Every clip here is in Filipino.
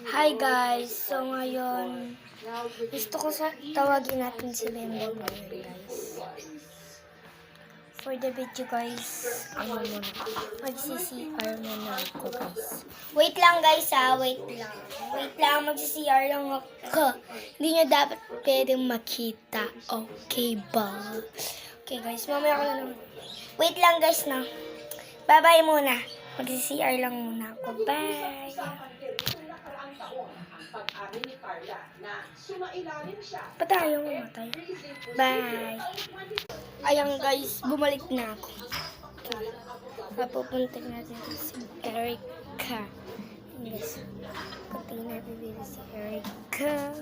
Hi guys! So ngayon, gusto ko tawagin natin si Bembem ngayon guys. For the video guys, mag-CCR muna ako guys. Wait lang guys wait lang. Wait lang, mag-CCR lang ako. Hindi nyo dapat pwedeng makita. Okay ba? Okay guys, mamaya ko na naman. Wait lang guys na. Bye-bye muna. Mag-CCR lang muna ako. Bye! Ba't ayaw mamatay? Bye! Ayan guys, bumalik na ako. Okay. Papupunta natin si Erica. Yes. Puntayin natin dito si Erica.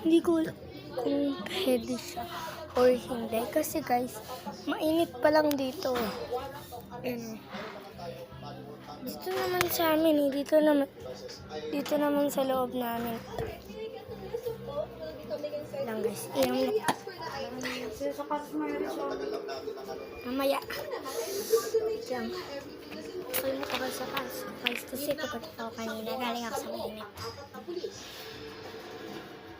Hindi ko alam kung pwede siya or hindi. Kasi guys, mainit pa lang dito. Dito naman sa amin dito naman sa loob namin. Lang guys, mamaya. Diyan. Kalimut ako sa kas. Kasi pagkat ako kanina, galing ako sa mainit.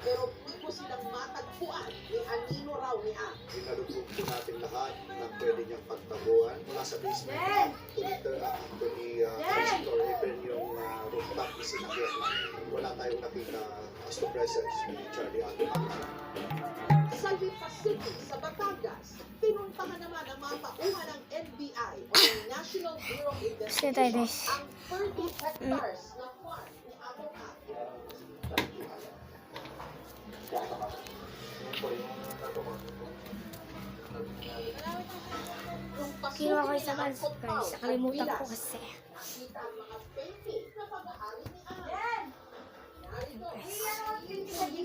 Pero gusto silang matagpuan ni Anino raw ni Ann. Inalugog po natin lahat na pwede niyang pagtabuan mula sa basement to the visitor, even yung rooftop na sinakyan. Wala tayong nakita as to presence ni Charlie Ann. Sa Lipa City, sa Batangas, pinuntahan naman ang mga tauhan ng NBI o ng National Bureau of Investigation ang 30 hectares na farm ni Atong Ann. Kinuha ko sa guys. Nakalimutan ko kasi.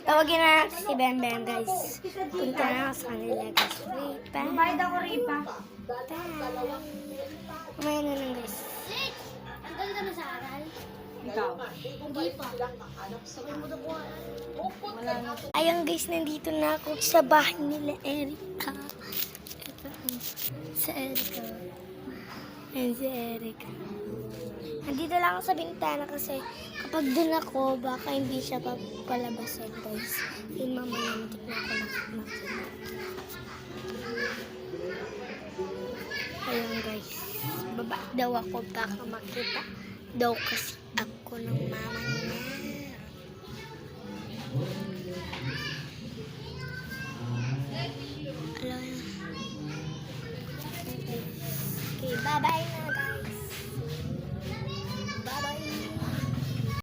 Tawagin na si Bembem guys. Punta na ako sa kanila guys. Wait, bye. Bayad ako ripa. Bye. Kumaya na lang guys. Andun ka na sa aral? Ikaw? Hindi pa. Ayan guys, nandito na ako sa bahay nila Erica. Ito sa Erica. Ayan si Erica. Nandito lang ako sa bintana kasi kapag dun ako, baka hindi siya papalabasan guys. Yung mamaya natik na ako makita. Ayan guys, baba daw ako baka makita daw kasi ako ng